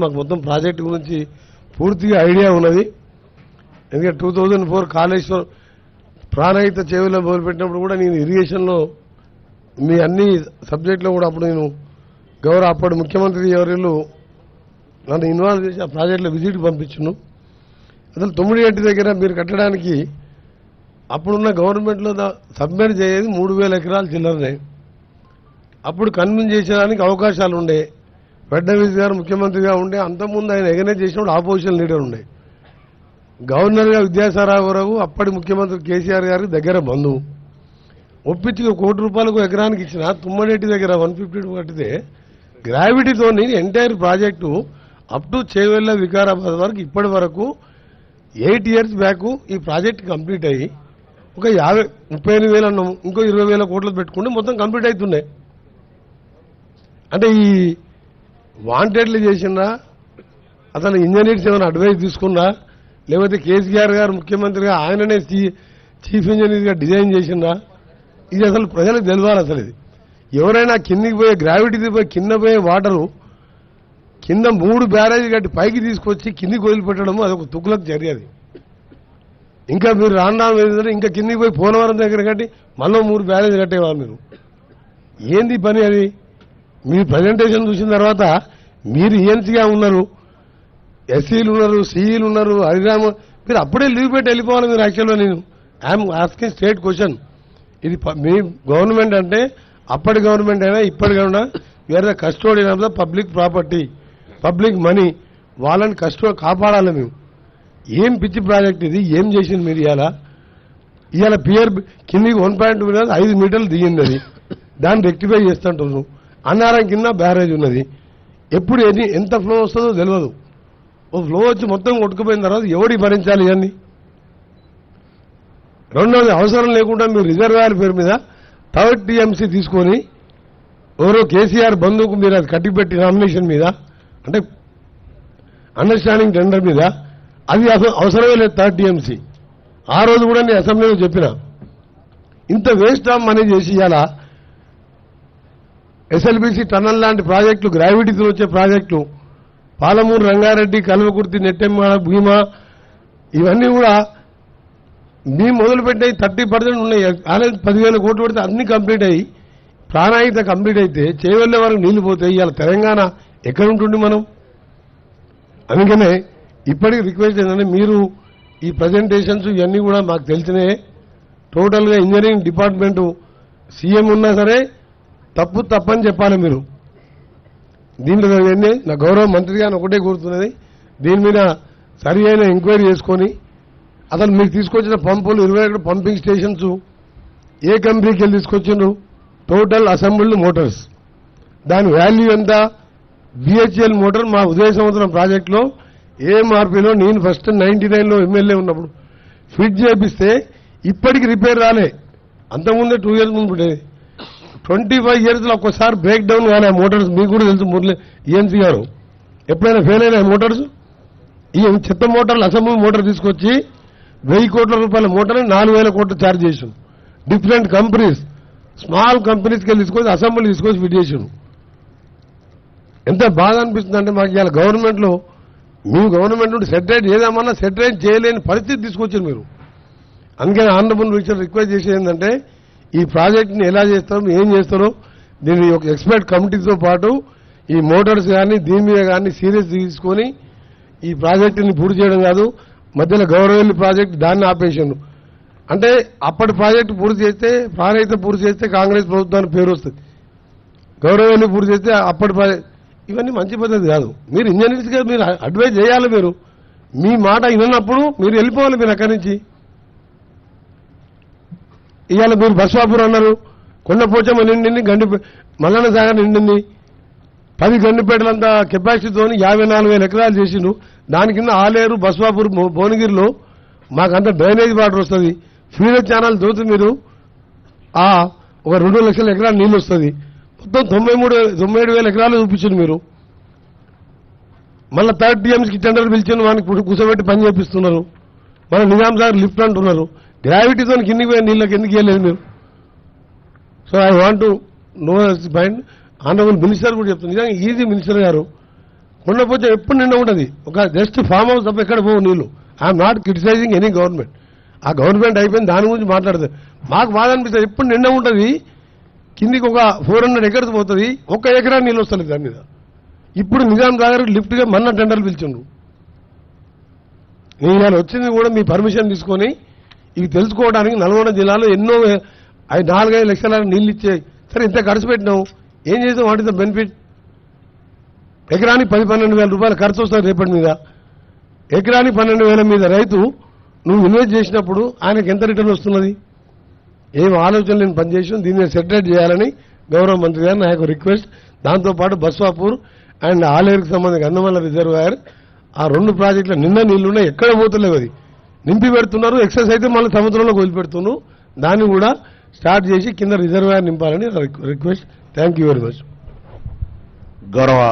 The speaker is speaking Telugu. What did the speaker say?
మాకు మొత్తం ప్రాజెక్టు గురించి పూర్తిగా ఐడియా ఉన్నది. ఎందుకంటే 2004 కాళేశ్వరం ప్రాణహిత చెవులో మొదలుపెట్టినప్పుడు కూడా నేను ఇరిగేషన్లో మీ అన్ని సబ్జెక్టులో కూడా అప్పుడు నేను అప్పటి ముఖ్యమంత్రి ఎవరిళ్ళు నన్ను ఇన్వాల్వ్ చేసి ఆ ప్రాజెక్టులో విజిట్కి పంపించును. అసలు తొమ్మిడిగట్టి దగ్గర మీరు కట్టడానికి అప్పుడున్న గవర్నమెంట్లో సబ్మిట్ చేయేది 3000 ఎకరాలు చిల్లరనే. అప్పుడు కన్విన్స్ చేసేదానికి అవకాశాలు ఉండే. ఫడ్నవీస్ గారు ముఖ్యమంత్రిగా ఉండే, అంతకుముందు ఆయన ఎగనేజ్ చేసినప్పుడు ఆపోజిషన్ లీడర్ ఉండే. గవర్నర్గా విద్యాసాగరరావు అప్పటి ముఖ్యమంత్రి కేసీఆర్ గారికి దగ్గర బంధువు ఒప్పించి ₹1 కోటి ఎకరానికి ఇచ్చిన తుమ్మడేటి దగ్గర 152 కట్టితే గ్రావిటీతో entire project up to Chevella Vikarabad వరకు ఇప్పటి వరకు 8 years బ్యాక్ ఈ ప్రాజెక్ట్ కంప్లీట్ అయ్యి ఒక 38,000 అన్నాం, ఇంకో 20,000 కోట్లు పెట్టుకుంటే మొత్తం కంప్లీట్ అవుతుండే. అంటే ఈ వాంటెడ్లు చేసినా అసలు ఇంజనీర్స్ ఏమైనా అడ్వైస్ తీసుకున్నా, లేకపోతే కేసీఆర్ గారు ముఖ్యమంత్రిగా ఆయననే చీఫ్ ఇంజనీర్గా డిజైన్ చేసినా, ఇది అసలు ప్రజలకు తెలియాలి. అసలు ఇది ఎవరైనా కిందికి పోయే గ్రావిటీ పోయి కింద పోయే వాటరు కింద 3 బ్యారేజ్ కట్టి పైకి తీసుకొచ్చి కిందికి వదిలిపెట్టడము అదొక తుక్కులకు చర్య. అది ఇంకా మీరు రాను ఇంకా కిందికి పోయి పోలవరం దగ్గర కట్టి మళ్ళీ 3 బ్యారేజ్ కట్టేవారు. మీరు ఏంది పని అది? మీ ప్రజెంటేషన్ చూసిన తర్వాత మీరు ఈఎన్సీగా ఉన్నారు, ఎస్సీలు ఉన్నారు, సిఈలు ఉన్నారు, హరిరామ, మీరు అప్పుడే లీవ్ పెట్టి వెళ్ళిపోవాలి. మీరు యాక్చువల్గా నేను ఐఎమ్ ఆస్కింగ్ స్టేట్ క్వశ్చన్. ఇది మీ గవర్నమెంట్ అంటే అప్పటి గవర్నమెంట్ అయినా ఇప్పటికైనా we are the custodian of the public property, public money. వాళ్ళని కాపాడాలి మేము. ఏం పిచ్చి ప్రాజెక్ట్ ఇది? ఏం చేసింది మీరు? ఇవాళ పియర్ కిందికి 1.2 మీటర్స్ 5 మీటర్లు దిగింది. అది దాన్ని రెక్టిఫై చేస్తుంటున్నాను. అన్నారం కింద బ్యారేజ్ ఉన్నది. ఎప్పుడు ఎంత ఫ్లో వస్తుందో తెలియదు. ఓ ఫ్లో వచ్చి మొత్తం కొట్టుకుపోయిన తర్వాత ఎవడి భరించాలి ఇవన్నీ? రెండోది, అవసరం లేకుండా మీరు రిజర్వాయర్ పేరు మీద 3rd TMC తీసుకొని ఎవరో కేసీఆర్ బంధువుకు మీరు అది కట్టిపెట్టి నామినేషన్ మీద, అంటే అండర్స్టాండింగ్ టెండర్ మీద, అది అవసరమే లేదు 3rd TMC. ఆ రోజు కూడా నేను అసెంబ్లీలో చెప్పిన, ఇంత వేస్ట్ ఆఫ్ మనీ చేసి ఇవాళ ఎస్ఎల్బీసీ టన్నల్ లాంటి ప్రాజెక్టులు, గ్రావిటీతో వచ్చే ప్రాజెక్టులు, పాలమూరు రంగారెడ్డి, కల్వకుర్తి, నెట్టెమ్మ, భీమా, ఇవన్నీ కూడా మేము మొదలుపెట్టాయి 30% ఉన్నాయి. అలాగే 10,000 కోట్లు పెడితే అన్ని కంప్లీట్ అయ్యి ప్రాణాయిత కంప్లీట్ అయితే చేవెళ్లే వరకు నీళ్లు పోతాయి. ఇవాళ తెలంగాణ ఎక్కడుంటుండి మనం? అందుకనే ఇప్పటికి రిక్వెస్ట్ ఏంటంటే, మీరు ఈ ప్రజెంటేషన్స్ ఇవన్నీ కూడా మాకు తెలిసినాయి. టోటల్గా ఇంజనీరింగ్ డిపార్ట్మెంటు సీఎం ఉన్నా సరే తప్పని చెప్పాలి మీరు. దీంట్లో నా గౌరవ మంత్రిగా ఒకటే కోరుతున్నది, దీని మీద సరి అయిన ఎంక్వైరీ చేసుకొని అసలు మీకు తీసుకొచ్చిన పంపులు 21 పంపింగ్ స్టేషన్స్ ఏ కంపెనీకి వెళ్ళి తీసుకొచ్చిండ్రు? టోటల్ అసెంబ్ల్డ్ మోటార్స్, దాని వాల్యూ ఎంత? BHEL మోటార్ మా ఉదయ సంవత్సరం ప్రాజెక్టులో AMRPలో నేను ఫస్ట్ 99లో ఎమ్మెల్యే ఉన్నప్పుడు ఫిట్ చేపిస్తే ఇప్పటికి రిపేర్ రాలే. అంతకుముందే 2 years ముందు ఉండేది. 25 yearsలో ఒక్కసారి బ్రేక్ డౌన్ కానీ ఆ మోటార్స్ మీకు కూడా తెలుసు. మురళి ENC గారు ఎప్పుడైనా ఫెయిల్ అయినా మోటార్స్, ఈ చెత్త మోటార్లు అసెంబ్లీ మోటార్ తీసుకొచ్చి 1,000 కోట్ల రూపాయల మోటార్ని 4,000 కోట్లు ఛార్జ్ చేసాం. డిఫరెంట్ కంపెనీస్, స్మాల్ కంపెనీస్కి వెళ్ళి తీసుకొచ్చి అసెంబ్లీ తీసుకొచ్చి ఫిట్ చేసాం. ఎంత బాధ అనిపిస్తుంది అంటే, మాకు ఇవాళ గవర్నమెంట్లో మీ గవర్నమెంట్ నుండి సెటరేట్ చేద్దామన్నా సెటరేట్ చేయలేని పరిస్థితి తీసుకొచ్చారు మీరు. అందుకని ఆనరబుల్ మినిస్టర్ రిక్వెస్ట్ చేసేది ఏంటంటే, ఈ ప్రాజెక్ట్ని ఎలా చేస్తారో, ఏం చేస్తారో దీన్ని ఒక ఎక్స్పర్ట్ కమిటీతో పాటు ఈ మోటార్స్ కానీ దీని మీద కానీ సీరియస్ తీసుకొని ఈ ప్రాజెక్టుని పూర్తి చేయడం కాదు. మధ్యలో గౌరవల్లి ప్రాజెక్టు దాన్ని ఆపేసాను. అంటే అప్పటి ప్రాజెక్టు పూర్తి చేస్తే, ప్రాణహిత పూర్తి చేస్తే కాంగ్రెస్ ప్రభుత్వానికి పేరు వస్తుంది. గౌరవల్లి పూర్తి చేస్తే అప్పటి ప్రాజెక్ట్, ఇవన్నీ మంచి పద్ధతి కాదు. మీరు ఇంజనీర్స్గా మీరు అడ్వైజ్ చేయాలి. మీరు మీ మాట విన్నప్పుడు మీరు వెళ్ళిపోవాలి మీరు అక్కడి నుంచి. ఇవాళ మీరు బస్వాపూర్ అన్నారు, కొండపోచమ్మ నిండింది, మల్లన్న సాగర్ నిండింది. 10 గండిపేటలంతా కెపాసిటీతో 54,000 ఎకరాలు చేసిండ్రు. దాని కింద ఆలేరు, బస్వాపూర్, భువనగిరిలో మాకంత డ్రైనేజ్ వాటర్ వస్తుంది. ఫీడర్ ఛానల్ తోటి మీరు ఒక 2 లక్షల ఎకరాలు నీళ్ళు వస్తుంది. మొత్తం 97,000 ఎకరాలు చూపించింది మీరు. మళ్ళీ 3rd TMCకి టెండర్ పిలిచింది, వానికి కూర్చోబెట్టి పని చేపిస్తున్నారు. మన నిజాం సాగర్ లిఫ్ట్ అంటున్నారు. గ్రావిటీతో కిందికి పోయే నీళ్ళకి ఎందుకు వెళ్ళలేదు మీరు? So I want to know point. Honourable minister కూడా చెప్తుంది, నిజంగా ఈజీ మినిస్టర్ గారు. కొండపోచ ఎప్పుడు నిండా ఉంటుంది. ఒక జస్ట్ ఫామ్ హౌస్ తప్ప ఎక్కడ పోవు నీళ్లు. I'm not criticising any government. ఆ గవర్నమెంట్ అయిపోయింది, దాని గురించి మాట్లాడుతుంది. మాకు బాధ అనిపిస్తుంది, ఎప్పుడు నిండా ఉంటుంది. కిందికి ఒక 400 ఎకర్స్ పోతుంది, 1 ఎకరా నీళ్ళు వస్తుంది దాని మీద. ఇప్పుడు నిజాం సాగర్ లిఫ్ట్గా మొన్న టెండర్లు పిలిచిండ్రు. నేను ఇవాళ వచ్చింది కూడా మీ పర్మిషన్ తీసుకొని ఇవి తెలుసుకోవడానికి. నల్గొండ జిల్లాలో ఎన్నో 4-5 లక్షల నీళ్ళు ఇచ్చాయి. సరే ఇంత ఖర్చు పెట్టినావు, ఏం చేసావు? What is the benefit? ఎకరానికి 10-12 వేల రూపాయలు ఖర్చు వస్తుంది రేపటి మీద. ఎకరానికి 12,000 మీద రైతు నువ్వు ఇన్వెస్ట్ చేసినప్పుడు ఆయనకు ఎంత రిటర్న్ వస్తున్నది? ఏం ఆలోచన నేను పనిచేసాను, దీన్ని సెటిలైట్ చేయాలని గౌరవ మంత్రి గారు నా యొక్క రిక్వెస్ట్. దాంతోపాటు బస్వాపూర్ అండ్ ఆలేరుకు సంబంధించిన గంధమల్ల రిజర్వాయర్, ఆ 2 ప్రాజెక్టుల నిన్న నీళ్లున్నాయి, ఎక్కడ పోతలేవు. అది నింపి పెడుతున్నారు, ఎక్సెస్ అయితే మళ్ళీ సముద్రంలో వదిలిపెడుతున్నారు. దాన్ని కూడా స్టార్ట్ చేసి కింద రిజర్వాయర్ నింపాలని request. Thank you very much. గౌరవ